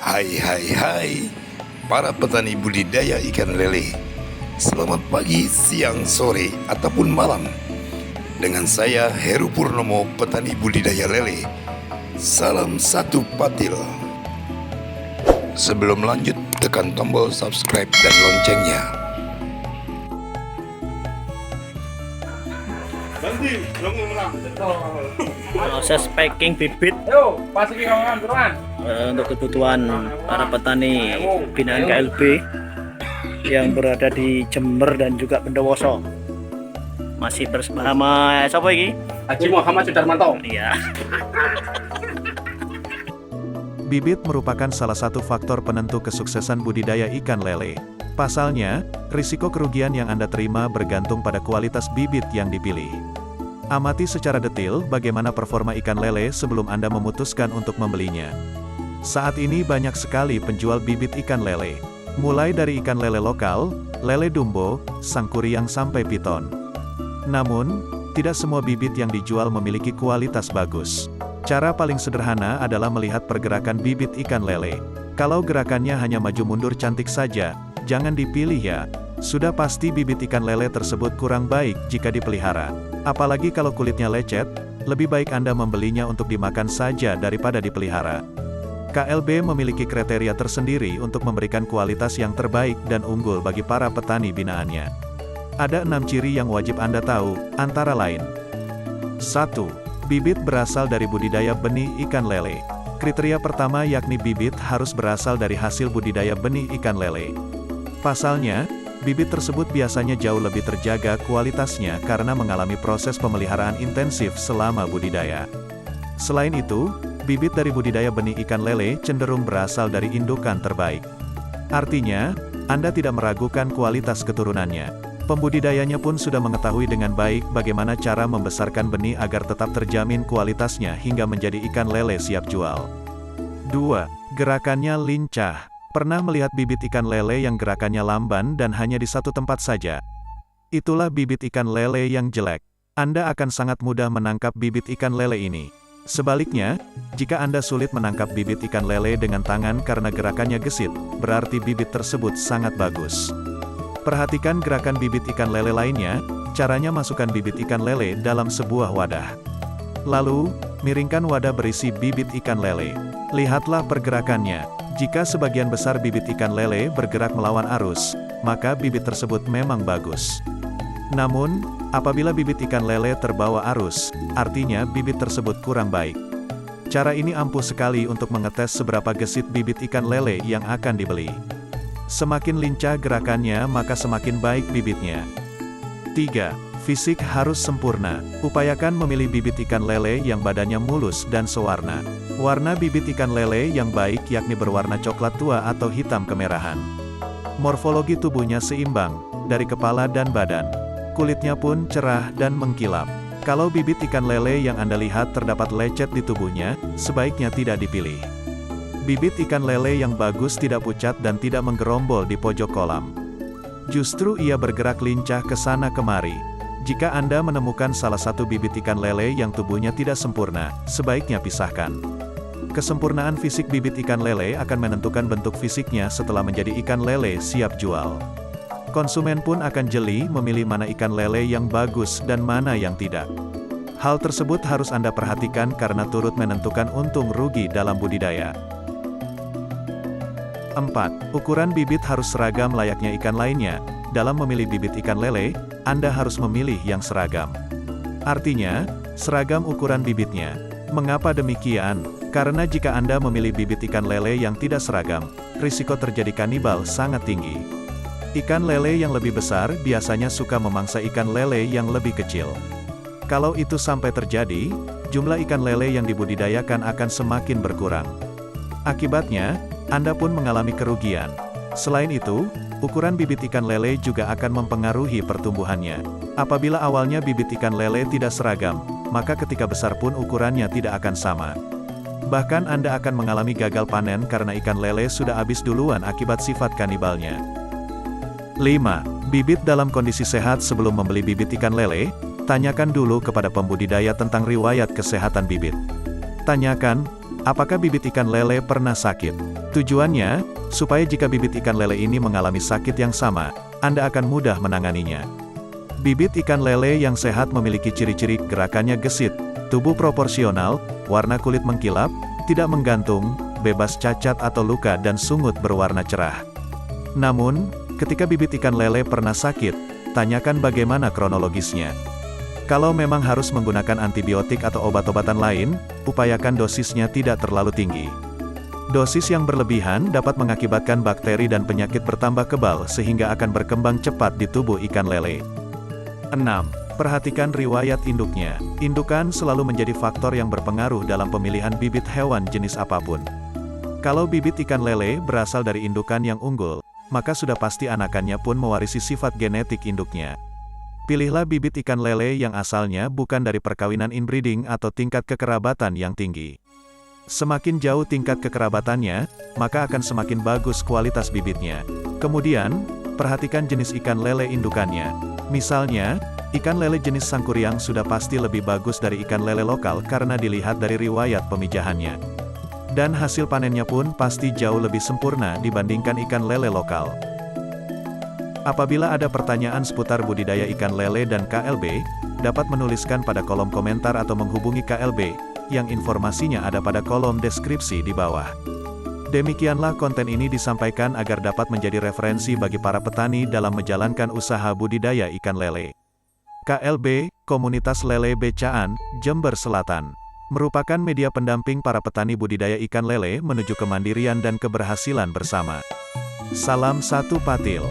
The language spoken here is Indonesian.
Hai para petani budidaya ikan lele. Selamat pagi, siang, sore, ataupun malam. Dengan saya Heru Purnomo, petani budidaya lele. Salam satu patil. Sebelum lanjut, tekan tombol subscribe dan loncengnya. Proses packing bibit untuk kebutuhan para petani binaan KLB yang berada di Jember dan juga Bondowoso. Masih bersama siapa ini? Haji Muhammad Sudarmanto. Iya. Bibit merupakan salah satu faktor penentu kesuksesan budidaya ikan lele. Pasalnya, risiko kerugian yang Anda terima bergantung pada kualitas bibit yang dipilih. Amati secara detail bagaimana performa ikan lele sebelum Anda memutuskan untuk membelinya. Saat ini banyak sekali penjual bibit ikan lele. Mulai dari ikan lele lokal, lele dumbo, sangkuriang sampai piton. Namun, tidak semua bibit yang dijual memiliki kualitas bagus. Cara paling sederhana adalah melihat pergerakan bibit ikan lele. Kalau gerakannya hanya maju mundur cantik saja, jangan dipilih ya. Sudah pasti bibit ikan lele tersebut kurang baik jika dipelihara. Apalagi kalau kulitnya lecet, lebih baik Anda membelinya untuk dimakan saja daripada dipelihara. KLB memiliki kriteria tersendiri untuk memberikan kualitas yang terbaik dan unggul bagi para petani binaannya. Ada 6 ciri yang wajib Anda tahu, antara lain. 1. Bibit berasal dari budidaya benih ikan lele. Kriteria pertama yakni bibit harus berasal dari hasil budidaya benih ikan lele. Pasalnya, bibit tersebut biasanya jauh lebih terjaga kualitasnya karena mengalami proses pemeliharaan intensif selama budidaya. Selain itu, bibit dari budidaya benih ikan lele cenderung berasal dari indukan terbaik. Artinya, Anda tidak meragukan kualitas keturunannya. Pembudidayanya pun sudah mengetahui dengan baik bagaimana cara membesarkan benih agar tetap terjamin kualitasnya hingga menjadi ikan lele siap jual. 2. Gerakannya lincah. Pernah melihat bibit ikan lele yang gerakannya lamban dan hanya di satu tempat saja? Itulah bibit ikan lele yang jelek. Anda akan sangat mudah menangkap bibit ikan lele ini. Sebaliknya, jika Anda sulit menangkap bibit ikan lele dengan tangan karena gerakannya gesit, berarti bibit tersebut sangat bagus. Perhatikan gerakan bibit ikan lele lainnya. Caranya masukkan bibit ikan lele dalam sebuah wadah. Lalu, miringkan wadah berisi bibit ikan lele. Lihatlah pergerakannya. Jika sebagian besar bibit ikan lele bergerak melawan arus, maka bibit tersebut memang bagus. Namun, apabila bibit ikan lele terbawa arus, artinya bibit tersebut kurang baik. Cara ini ampuh sekali untuk mengetes seberapa gesit bibit ikan lele yang akan dibeli. Semakin lincah gerakannya, maka semakin baik bibitnya. 3. Fisik harus sempurna. Upayakan memilih bibit ikan lele yang badannya mulus dan sewarna. Warna bibit ikan lele yang baik yakni berwarna coklat tua atau hitam kemerahan. Morfologi tubuhnya seimbang, dari kepala dan badan. Kulitnya pun cerah dan mengkilap. Kalau bibit ikan lele yang Anda lihat terdapat lecet di tubuhnya, sebaiknya tidak dipilih. Bibit ikan lele yang bagus tidak pucat dan tidak menggerombol di pojok kolam. Justru ia bergerak lincah ke sana kemari. Jika Anda menemukan salah satu bibit ikan lele yang tubuhnya tidak sempurna, sebaiknya pisahkan. Kesempurnaan fisik bibit ikan lele akan menentukan bentuk fisiknya setelah menjadi ikan lele siap jual. Konsumen pun akan jeli memilih mana ikan lele yang bagus dan mana yang tidak. Hal tersebut harus Anda perhatikan karena turut menentukan untung rugi dalam budidaya. 4. Ukuran bibit harus seragam layaknya ikan lainnya. Dalam memilih bibit ikan lele, Anda harus memilih yang seragam. Artinya, seragam ukuran bibitnya. Mengapa demikian? Karena jika Anda memilih bibit ikan lele yang tidak seragam, risiko terjadi kanibal sangat tinggi. Ikan lele yang lebih besar biasanya suka memangsa ikan lele yang lebih kecil. Kalau itu sampai terjadi, jumlah ikan lele yang dibudidayakan akan semakin berkurang. Akibatnya, Anda pun mengalami kerugian. Selain itu, ukuran bibit ikan lele juga akan mempengaruhi pertumbuhannya. Apabila awalnya bibit ikan lele tidak seragam, maka ketika besar pun ukurannya tidak akan sama. Bahkan Anda akan mengalami gagal panen karena ikan lele sudah habis duluan akibat sifat kanibalnya. 5. Bibit dalam kondisi sehat. Sebelum membeli bibit ikan lele, tanyakan dulu kepada pembudidaya tentang riwayat kesehatan bibit. Tanyakan, apakah bibit ikan lele pernah sakit? Tujuannya, supaya jika bibit ikan lele ini mengalami sakit yang sama, Anda akan mudah menanganinya. Bibit ikan lele yang sehat memiliki ciri-ciri gerakannya gesit, tubuh proporsional, warna kulit mengkilap, tidak menggantung, bebas cacat atau luka dan sungut berwarna cerah. Namun, ketika bibit ikan lele pernah sakit, tanyakan bagaimana kronologisnya. Kalau memang harus menggunakan antibiotik atau obat-obatan lain, upayakan dosisnya tidak terlalu tinggi. Dosis yang berlebihan dapat mengakibatkan bakteri dan penyakit bertambah kebal sehingga akan berkembang cepat di tubuh ikan lele. 6. Perhatikan riwayat induknya. Indukan selalu menjadi faktor yang berpengaruh dalam pemilihan bibit hewan jenis apapun. Kalau bibit ikan lele berasal dari indukan yang unggul, maka sudah pasti anakannya pun mewarisi sifat genetik induknya. Pilihlah bibit ikan lele yang asalnya bukan dari perkawinan inbreeding atau tingkat kekerabatan yang tinggi. Semakin jauh tingkat kekerabatannya, maka akan semakin bagus kualitas bibitnya. Kemudian, perhatikan jenis ikan lele indukannya. Misalnya, ikan lele jenis sangkuriang sudah pasti lebih bagus dari ikan lele lokal karena dilihat dari riwayat pemijahannya. Dan hasil panennya pun pasti jauh lebih sempurna dibandingkan ikan lele lokal. Apabila ada pertanyaan seputar budidaya ikan lele dan KLB, dapat menuliskan pada kolom komentar atau menghubungi KLB, yang informasinya ada pada kolom deskripsi di bawah. Demikianlah konten ini disampaikan agar dapat menjadi referensi bagi para petani dalam menjalankan usaha budidaya ikan lele. KLB, Komunitas Lele Becaan, Jember Selatan, merupakan media pendamping para petani budidaya ikan lele menuju kemandirian dan keberhasilan bersama. Salam satu patil.